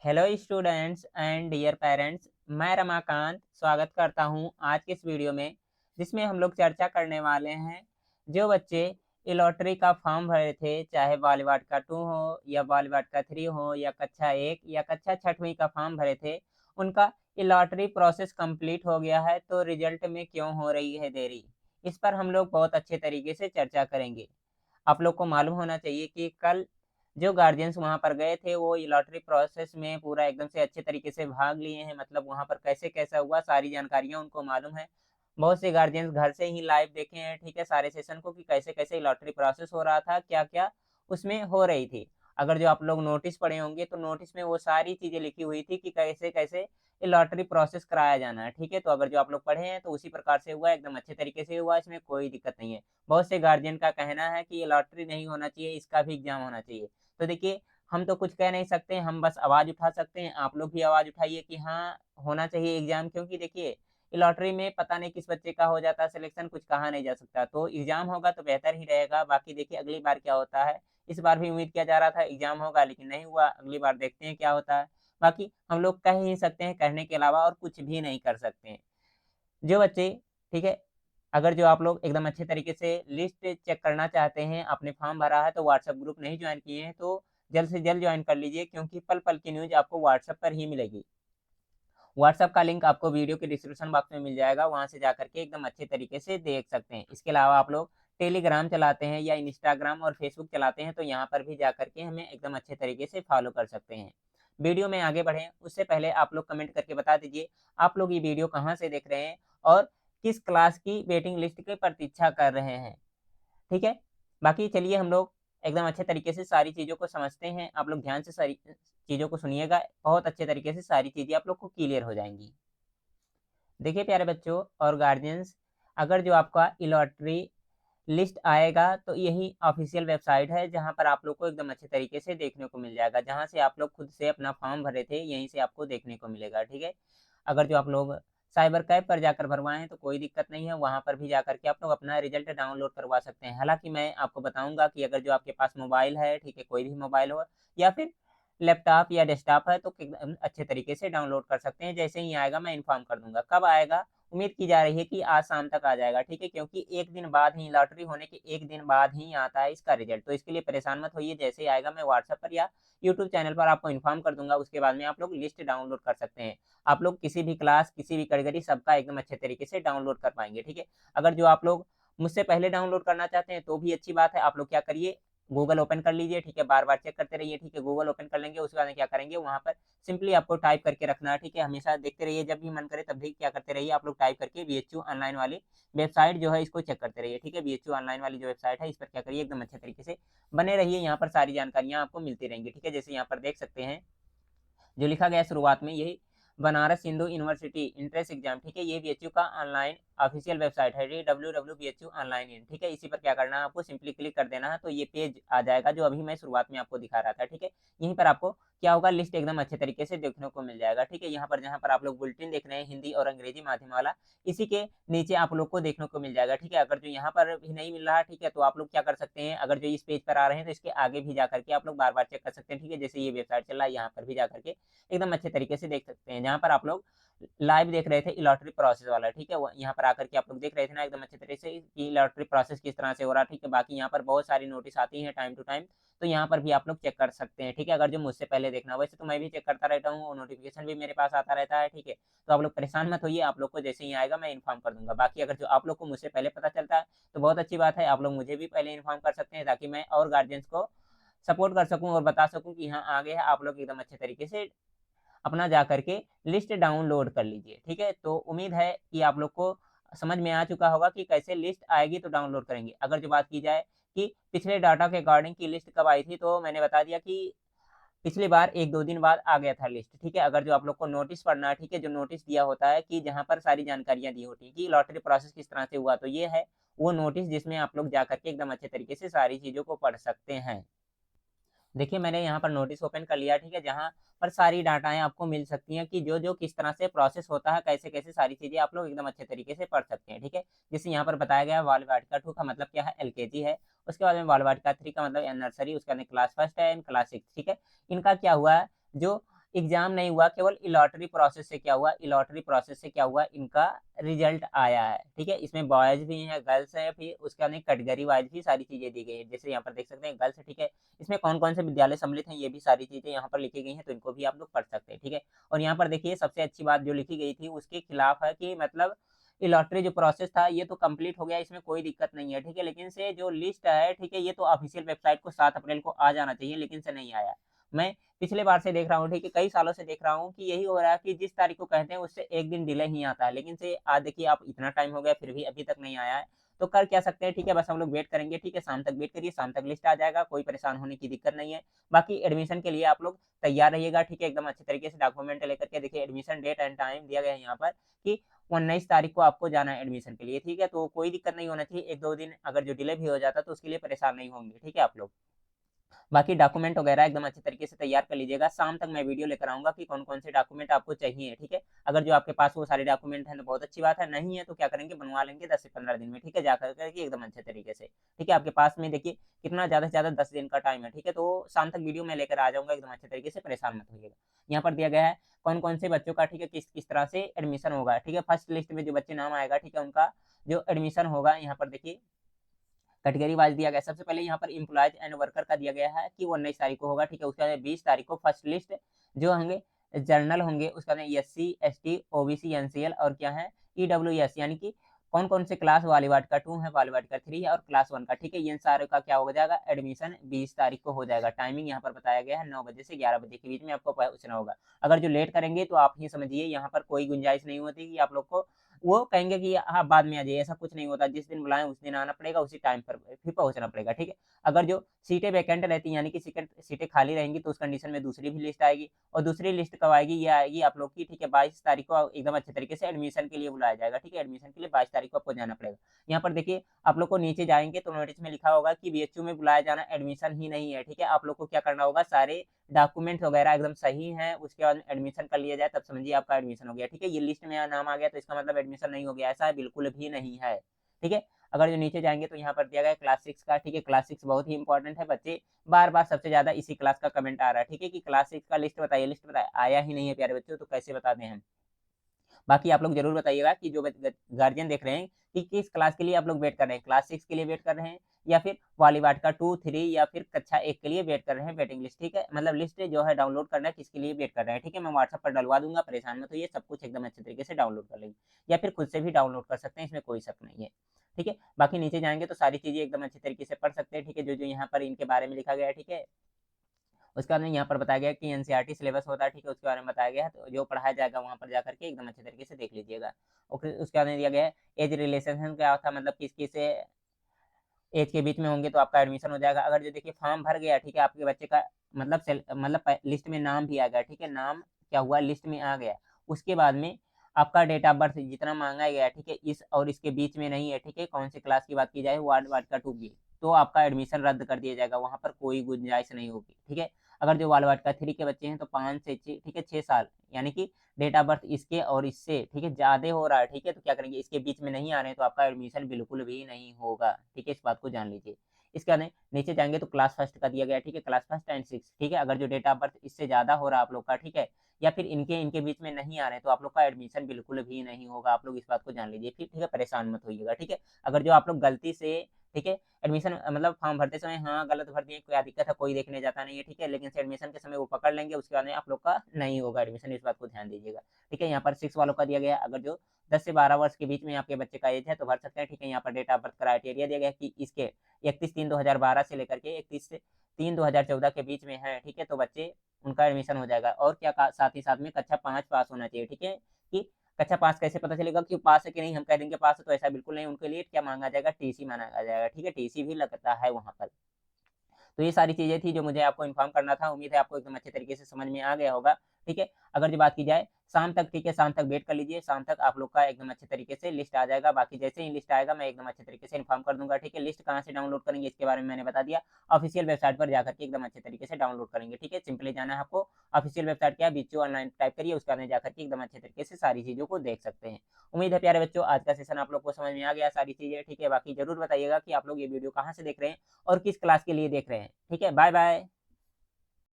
Hello students and dear parents, मैं रमाकांत स्वागत करता हूं आज के इस वीडियो में, जिसमें हम लोग चर्चा करने वाले हैं। जो बच्चे ये लॉटरी का फॉर्म भरे थे, चाहे बालीवाट का 2 हो या बालीवाट का 3 हो या कक्षा 1 या कक्षा 6वीं का फॉर्म भरे थे, उनका ये लॉटरी प्रोसेस कंप्लीट हो गया है, तो रिजल्ट में क्यों हो रही है देरी। इस पर हम लोग बहुत अच्छे तरीके से चर्चा करेंगे। आप लोग को मालूम होना चाहिए कि कल जो गार्जियंस वहाँ पर गए थे, वो ये लॉटरी प्रोसेस में पूरा एकदम से अच्छे तरीके से भाग लिए हैं। मतलब वहाँ पर कैसे-कैसा हुआ, सारी जानकारियाँ उनको मालूम है। बहुत से गार्जियंस घर से ही लाइव देखे हैं, ठीक है, सारे सेशन को कि कैसे-कैसे लॉटरी प्रोसेस हो रहा था, क्या-क्या उसमें हो रही थी। अगर जो आप लोग नोटिस पढ़े होंगे, तो नोटिस में वो सारी चीज़ें लिखी हुई थी कि कैसे-कैसे ये लॉटरी प्रोसेस कराया जाना है, ठीक है? तो अगर जो आप लोग पढ़े हैं, तो उसी प्रकार से हुआ, एकदम अच्छे तरीके से हुआ, इसमें कोई दिक्कत नहीं है। बहुत से गार्जियन का कहना है कि ये लॉटरी नहीं होना चाहिए, इसका भी एग्ज़ाम होना चाहिए। तो देखिए, हम तो कुछ कह नहीं सकते, हम बस आवाज़ उठा सकते हैं। आप लोग भी आवाज़ उठाइए कि हाँ, होना चाहिए एग्ज़ाम, क्योंकि देखिए, ये लॉटरी में पता नहीं किस बच्चे का हो जाता है सिलेक्शन, कुछ कहा नहीं जा सकता। तो एग्ज़ाम होगा तो बेहतर ही रहेगा। बाकी देखिए अगली बार क्या होता है। इस बार भी उम्मीद किया जा रहा था एग्ज़ाम होगा, लेकिन नहीं हुआ। अगली बार देखते हैं क्या होता है। बाकी हम लोग कह ही नहीं सकते हैं, कहने के अलावा और कुछ भी नहीं कर सकते हैं। जो बच्चे, ठीक है, अगर जो आप लोग एकदम अच्छे तरीके से लिस्ट चेक करना चाहते हैं, आपने फॉर्म भरा है तो व्हाट्सएप ग्रुप नहीं जॉइन किए हैं, तो जल्द से जल्द जॉइन कर लीजिए, क्योंकि पल-पल की न्यूज़ आपको व्हाट्सएप पर ही मिलेगी। व्हाट्सएप का लिंक आपको वीडियो के डिस्क्रिप्शन बॉक्स में मिल जाएगा, वहाँ से जाकर के एकदम अच्छे तरीके से देख सकते हैं। इसके अलावा आप लोग टेलीग्राम चलाते हैं या इंस्टाग्राम और फेसबुक चलाते हैं, तो यहाँ पर भी जाकर के हमें एकदम अच्छे तरीके से फॉलो कर सकते हैं। वीडियो में आगे बढ़ें, उससे पहले आप लोग कमेंट करके बता दीजिए, आप लोग ये वीडियो कहाँ से देख रहे हैं और किस क्लास की वेटिंग लिस्ट की प्रतीक्षा कर रहे हैं, ठीक है? बाकी चलिए हम लोग एकदम अच्छे तरीके से सारी चीज़ों को समझते हैं। आप लोग ध्यान से सारी चीज़ों को सुनिएगा, बहुत अच्छे तरीके से सारी चीज़ें आप लोग को क्लियर हो जाएँगी। देखिए प्यारे बच्चों और गार्जियंस, अगर जो आपका ई-लॉटरी लिस्ट आएगा, तो यही ऑफ़िशियल वेबसाइट है, जहाँ पर आप लोग को एकदम अच्छे तरीके से देखने को मिल जाएगा। जहाँ से आप लोग खुद से अपना फॉर्म भरे थे, यहीं से आपको देखने को मिलेगा, ठीक है? अगर जो आप लोग साइबर कैफ़े पर जाकर भरवाएँ हैं, तो कोई दिक्कत नहीं है, वहाँ पर भी जाकर के आप लोग अपना रिज़ल्ट डाउनलोड करवा सकते हैं। हालाँकि मैं आपको बताऊँगा कि अगर जो आपके पास मोबाइल है, ठीक है, कोई भी मोबाइल हो या फिर लैपटॉप या डेस्कटॉप है, तो एकदम अच्छे तरीके से डाउनलोड कर सकते हैं। जैसे ही आएगा मैं इन्फॉर्म कर दूँगा। कब आएगा? उम्मीद की जा रही है कि आज शाम तक आ जाएगा, ठीक है? क्योंकि 1 दिन बाद ही लॉटरी होने के 1 दिन बाद ही आता है इसका रिज़ल्ट, तो इसके लिए परेशान मत होइए। जैसे ही आएगा मैं व्हाट्सएप पर या यूट्यूब चैनल पर आपको इन्फॉर्म कर दूँगा, उसके बाद में आप लोग लिस्ट डाउनलोड कर सकते हैं। आप लोग किसी भी क्लास, किसी भी कैटेगरी सबका एकदम अच्छे तरीके से डाउनलोड कर पाएँगे, ठीक है? अगर जो आप लोग मुझसे पहले डाउनलोड करना चाहते हैं, तो भी अच्छी बात है। आप लोग क्या करिए, गूगल ओपन कर लीजिए, ठीक है? बार-बार चेक करते रहिए, ठीक है? गूगल ओपन कर लेंगे, उसके बाद में क्या करेंगे, वहाँ पर सिंपली आपको टाइप करके रखना है, ठीक है? हमेशा देखते रहिए, जब भी मन करे तब भी क्या करते रहिए, आप लोग टाइप करके बीएचयू ऑनलाइन वाली वेबसाइट जो है इसको चेक करते रहिए, ठीक है? बीएचयू ऑनलाइन वाली जो वेबसाइट है, इस पर क्या करिए, एकदम अच्छे तरीके से बने रहिए, यहाँ पर सारी जानकारियाँ आपको मिलती रहेंगी, ठीक है? जैसे यहाँ पर देख सकते हैं, जो लिखा गया है शुरुआत में, यही Banaras Hindu university entrance exam, ठीक है? ये बीएचयू का ऑनलाइन ऑफिशियल वेबसाइट है, www.bhu ऑनलाइन इन, ठीक है? इसी पर क्या करना है, आपको सिंपली क्लिक कर देना है, तो ये पेज आ जाएगा जो अभी मैं शुरुआत में आपको दिखा रहा था, ठीक है? यहीं पर आपको क्या होगा, लिस्ट एकदम अच्छे तरीके से देखने को मिल जाएगा, ठीक है? यहाँ पर जहाँ पर आप लोग बुलेटिन देख रहे हैं हिंदी और अंग्रेजी माध्यम वाला, इसी के नीचे आप लोग को देखने को मिल जाएगा, ठीक है? अगर जो यहाँ पर भी नहीं मिल रहा है, ठीक है, तो आप लोग क्या कर सकते हैं, अगर जो इस पेज पर आ रहे हैं, तो इसके आगे भी जाकर के आप लोग बार-बार चेक कर सकते हैं, ठीक है? जैसे ये वेबसाइट चल रहा है, यहाँ पर भी जाकर के एकदम अच्छे तरीके से देख सकते हैं। जहाँ पर आप लोग लाइव देख रहे थे लॉटरी प्रोसेस वाला, ठीक है? वो यहाँ पर आकर के आप लोग देख रहे थे ना एकदम अच्छे तरीके से कि लॉटरी प्रोसेस किस तरह से हो रहा है, ठीक है? बाकी यहाँ पर बहुत सारी नोटिस आती हैं टाइम टू टाइम, तो यहाँ पर भी आप लोग चेक कर सकते हैं, ठीक है? अगर जो मुझसे पहले देखना हो, वैसे तो मैं भी चेक करता रहता हूँ और नोटिफ़िकेशन भी मेरे पास आता रहता है, ठीक है? तो आप लोग परेशान मत होइए, आप लोग को जैसे ही आएगा मैं इन्फॉर्म कर दूँगा। बाकी अगर जो आप लोग को मुझसे पहले पता चलता है, तो बहुत अच्छी बात है, आप लोग मुझे भी पहले इन्फॉर्म कर सकते हैं, ताकि मैं और गार्डियंस को सपोर्ट कर सकूँ और बता सकूँ कि हाँ, आ गया है, आप लोग एकदम अच्छे तरीके से अपना जा करके लिस्ट डाउनलोड कर लीजिए, ठीक है? तो उम्मीद है कि आप लोग को समझ में आ चुका होगा कि कैसे लिस्ट आएगी तो डाउनलोड करेंगे। अगर जो बात की जाए कि पिछले डाटा के अकॉर्डिंग की लिस्ट कब आई थी, तो मैंने बता दिया कि पिछली बार 1-2 दिन बाद आ गया था लिस्ट, ठीक है? अगर जो आप लोग को नोटिस पढ़ना है, ठीक है? जो नोटिस दिया होता है कि जहाँ पर सारी जानकारियाँ दी होती हैं कि लॉटरी प्रोसेस किस तरह से हुआ, तो ये है वो नोटिस जिसमें आप लोग जा कर के एकदम अच्छे तरीके से सारी चीज़ों को पढ़ सकते हैं। देखिए, मैंने यहाँ पर नोटिस ओपन कर लिया, ठीक है? जहाँ पर सारी डाटाएँ आपको मिल सकती हैं कि जो-जो किस तरह से प्रोसेस होता है, कैसे-कैसे सारी चीज़ें आप लोग एकदम अच्छे तरीके से पढ़ सकते हैं, ठीक है? जैसे यहाँ पर बताया गया है बाल-वाटिका 2 का मतलब क्या है, एलकेजी है। उसके बाद में बाल-वाटिका 3 का मतलब नर्सरी, उसके बाद में क्लास फर्स्ट है एंड क्लास 6, ठीक है? इनका क्या हुआ है, जो एग्जाम नहीं हुआ, केवल लॉटरी प्रोसेस से क्या हुआ, लॉटरी प्रोसेस से क्या हुआ, इनका रिजल्ट आया है। ठीक है, इसमें बॉयज भी हैं, गर्ल्स हैं, फिर उसके बाद कैटेगरी वाइज भी सारी चीजें दी गई है। जैसे यहाँ पर देख सकते हैं गर्ल्स है, ठीक है, इसमें कौन कौन से विद्यालय सम्मिलित हैं ये भी सारी चीजें यहाँ पर लिखी गई हैं, तो इनको भी आप लोग पढ़ सकते हैं। ठीक है, और यहाँ पर देखिए सबसे अच्छी बात जो लिखी गई थी उसके खिलाफ है कि मतलब ये लॉटरी जो प्रोसेस था ये तो कंप्लीट हो गया, इसमें कोई दिक्कत नहीं है। ठीक है, लेकिन से जो लिस्ट है, ठीक है, ये तो ऑफिशियल वेबसाइट को 7 अप्रैल को आ जाना चाहिए, लेकिन से नहीं आया। मैं पिछले बार से देख रहा हूँ, ठीक है, कई सालों से देख रहा हूँ कि यही हो रहा है कि जिस तारीख को कहते हैं उससे एक दिन डिले ही आता है, लेकिन से आज देखिए आप इतना टाइम हो गया फिर भी अभी तक नहीं आया है। तो कर क्या सकते हैं, ठीक है, बस हम लोग वेट करेंगे। ठीक है, शाम तक वेट करिए, शाम तक लिस्ट आ जाएगा, कोई परेशान होने की दिक्कत नहीं है। बाकी एडमिशन के लिए आप लोग तैयार रहिएगा। ठीक है, एकदम अच्छे तरीके से डॉक्यूमेंट लेकर के देखिए, एडमिशन डेट एंड टाइम दिया गया है यहाँ पर कि 19 तारीख को आपको जाना है एडमिशन के लिए। ठीक है, तो कोई दिक्कत नहीं होना चाहिए, 1-2 दिन अगर जो डिले भी हो जाता तो उसके लिए परेशान नहीं होंगे। ठीक है आप लोग, बाकी डॉक्यूमेंट वगैरह एकदम अच्छे तरीके से तैयार कर लीजिएगा। शाम तक मैं वीडियो लेकर आऊँगा कि कौन-कौन से डॉक्यूमेंट आपको चाहिए, ठीक है? अगर जो आपके पास वो सारे डॉक्यूमेंट हैं तो बहुत अच्छी बात है, नहीं है तो क्या करेंगे, बनवा लेंगे 10 से 15 दिन में, ठीक है? जा कर के एकदम अच्छे तरीके से, ठीक है? आपके पास में देखिए कितना ज़्यादा से ज़्यादा 10 दिन का टाइम है, ठीक है? तो शाम तक वीडियो मैं लेकर आ जाऊँगा एकदम अच्छे तरीके से, परेशान मत होइएगा। यहाँ पर दिया गया है कौन-कौन से बच्चों का, ठीक है, किस-किस तरह से एडमिशन होगा, ठीक है? फर्स्ट लिस्ट में जो बच्चे नाम आएगा, ठीक है? उनका जो एडमिशन होगा यहाँ पर देखिए कैटेगरी वाइज़ दिया गया है। सबसे पहले यहाँ पर एम्प्लॉइज़ एंड वर्कर का दिया गया है कि वो 19 तारीख को होगा, ठीक है? उसके बाद 20 तारीख को फर्स्ट लिस्ट जो होंगे जनरल होंगे, उसके बाद एससी, एसटी, ओबीसी, एनसीएल और क्या है ईडब्ल्यूएस, यानी कि कौन-कौन से क्लास वाली वार्ड का 2 है, वाली वार्ड का 3 है और क्लास 1 का, ठीक है? इन सारे का क्या हो जाएगा एडमिशन 20 तारीख को हो जाएगा। टाइमिंग यहाँ पर बताया गया है 9 बजे से 11 बजे के बीच में आपको पहुँचना होगा। अगर जो लेट करेंगे तो आप ही समझिए यहाँ पर कोई गुंजाइश नहीं होती कि आप लोग को वो कहेंगे कि हाँ, बाद में आ जाइए, ऐसा कुछ नहीं होता। जिस दिन बुलाएँ उस दिन आना पड़ेगा, उसी टाइम पर फिर पहुँचना पड़ेगा, ठीक है? अगर जो सीटें वैकेंट रहती हैं, यानी कि सीटें सीटें खाली रहेंगी, तो उस कंडीशन में दूसरी भी लिस्ट आएगी और दूसरी लिस्ट कब आएगी? ये आएगी आप लोग की, ठीक है, 22 तारीख को एकदम अच्छे तरीके से एडमिशन के लिए बुलाया जाएगा, ठीक है? एडमिशन के लिए 22 तारीख को आपको जाना पड़ेगा। यहाँ पर देखिए, आप लोग को नीचे जाएँगे तो नोटिस में लिखा होगा कि बीएचयू में बुलाया जाना एडमिशन ही नहीं है, ठीक है? आप लोग को क्या करना होगा, सारे डॉक्यूमेंट वगैरह एकदम सही हैं, उसके बाद में एडमिशन कर लिया जाए, तब समझिए आपका एडमिशन हो गया, ठीक है? ये लिस्ट में नाम आ गया तो इसका मतलब एडमिशन नहीं हो गया, ऐसा बिल्कुल भी नहीं है, ठीक है? अगर जो नीचे जाएँगे तो यहाँ पर दिया गया है क्लास 6 का, ठीक है? क्लास 6 बहुत ही इम्पोर्टेंट है, बच्चे बार-बार सबसे ज़्यादा इसी क्लास का कमेंट आ रहा है, ठीक है? कि क्लास 6 का लिस्ट बताइए, आया ही नहीं है प्यारे बच्चों, तो कैसे बता दें हम? बाकी आप लोग ज़रूर बताइएगा कि जो गार्जियन देख रहे हैं कि किस क्लास के लिए आप लोग वेट कर रहे हैं, क्लास 6 के लिए वेट कर रहे हैं या फिर वाली बात का 2, 3 या फिर कक्षा 1 के लिए वेट कर रहे हैं वेटिंग लिस्ट, ठीक है? मतलब लिस्ट जो है डाउनलोड करना है किसके लिए वेट कर रहे हैं, ठीक है? मैं व्हाट्सएप पर डलवा दूँगा, परेशान मत होइए, सब कुछ एकदम अच्छे तरीके से डाउनलोड कर लेंगे या फिर खुद से भी डाउनलोड कर सकते हैं, इसमें कोई शक नहीं है, ठीक है? बाकी नीचे जाएँगे तो सारी चीज़ें एकदम अच्छे तरीके से पढ़ सकते हैं, ठीक है? जो-जो यहाँ पर इनके बारे में लिखा गया है, ठीक है? उसके बाद में यहाँ पर बताया गया है कि एनसीईआरटी सिलेबस होता है, ठीक है? उसके बारे में बताया गया है, तो जो पढ़ाया जाएगा वहाँ पर जाकर के एकदम अच्छे तरीके से देख लीजिएगा। और फिर उसके बाद में दिया गया है एज रिलेशंस क्या था, मतलब किस-किस से एज के बीच में होंगे तो आपका एडमिशन हो जाएगा। अगर जो देखिए फॉर्म भर गया, ठीक है? आपके बच्चे का मतलब मतलब लिस्ट में नाम भी आ गया, ठीक है? नाम क्या हुआ लिस्ट में आ गया। उसके बाद में आपका डेट ऑफ बर्थ जितना माँगा गया है, ठीक है? इस और इसके बीच में नहीं है, ठीक है? कौन सी क्लास की बात की जाए वार्ड वार्ड का 2 की, तो आपका एडमिशन रद्द कर दिया जाएगा, वहाँ पर कोई गुंजाइश नहीं होगी, ठीक है? अगर जो वार्ड वार्ड का 3 के बच्चे हैं तो 5 से 6 ठीक है 6 साल यानी कि डेट ऑफ बर्थ इसके और इससे ठीक है ज़्यादा हो रहा है, ठीक है? तो क्या करेंगे इसके बीच में नहीं आ रहे हैं तो आपका एडमिशन बिल्कुल भी नहीं होगा, ठीक है? इस बात को जान लीजिए। इसके बाद में नीचे जाएँगे तो क्लास फर्स्ट का दिया गया है, ठीक है? क्लास फर्स्ट एंड 6 ठीक है? अगर जो डेट ऑफ बर्थ इससे ज़्यादा हो रहा है आप लोग का, ठीक है? या फिर इनके इनके बीच में नहीं आ रहे हैं तो आप लोग का एडमिशन बिल्कुल भी नहीं होगा, आप लोग इस बात को जान लीजिए फिर, ठीक है? परेशान मत होइएगा, ठीक है? अगर जो आप लोग गलती से ठीक है? एडमिशन मतलब फॉर्म भरते समय हाँ, गलत भर दिए, क्या दिक्कत है, कोई देखने जाता नहीं है, ठीक है? लेकिन से एडमिशन के समय वो पकड़ लेंगे, उसके बाद में आप लोग का नहीं होगा एडमिशन, इस बात को ध्यान दीजिएगा, ठीक है? यहाँ पर 6 वालों का दिया गया है, अगर जो 10 से 12 वर्ष के बीच में आपके बच्चे का एज है, तो भर सकते हैं, ठीक है? यहाँ पर डेट ऑफ बर्थ क्राइटेरिया दिया गया है कि इसके 31/3/2012 से लेकर के 31/3/2014 के बीच में है, ठीक है? तो बच्चे उनका एडमिशन हो जाएगा और क्या का साथ ही साथ में कक्षा 5 पास होना चाहिए, ठीक है? कि कक्षा पास कैसे पता चलेगा कि वो पास है कि नहीं? हम कह देंगे पास है, तो ऐसा बिल्कुल नहीं, उनके लिए क्या माँगा जाएगा? टीसी माँगा जाएगा, ठीक है? टीसी भी लगता है वहाँ पर। तो ये सारी चीज़ें थी जो मुझे आपको इन्फॉर्म करना था। उम्मीद है आपको एकदम अच्छे तरीके से समझ में आ गया होगा, ठीक है? अगर जो बात की जाए शाम तक, ठीक है, शाम तक वेट कर लीजिए, शाम तक आप लोग का एकदम अच्छे तरीके से लिस्ट आ जाएगा। बाकी जैसे ही लिस्ट आएगा मैं एकदम अच्छे तरीके से इन्फॉर्म कर दूँगा, ठीक है? लिस्ट कहाँ से डाउनलोड करेंगे इसके बारे में मैंने बता दिया। ऑफ़िशियल वेबसाइट पर जाकर के एकदम अच्छे तरीके से डाउनलोड करेंगे, ठीक है? सिंपली जाना है आपको, ऑफ़िशियल वेबसाइट क्या है बीचू ऑनलाइन टाइप करिए, उसके बाद में जाकर के एकदम अच्छे तरीके से सारी चीज़ों को देख सकते हैं। उम्मीद है प्यारे बच्चों आज का सेशन आप लोग को समझ में आ गया सारी चीज़ें, ठीक है? बाकी ज़रूर बताइएगा कि आप लोग ये वीडियो कहाँ से देख रहे हैं और किस क्लास के लिए देख रहे हैं, ठीक है? Bye bye.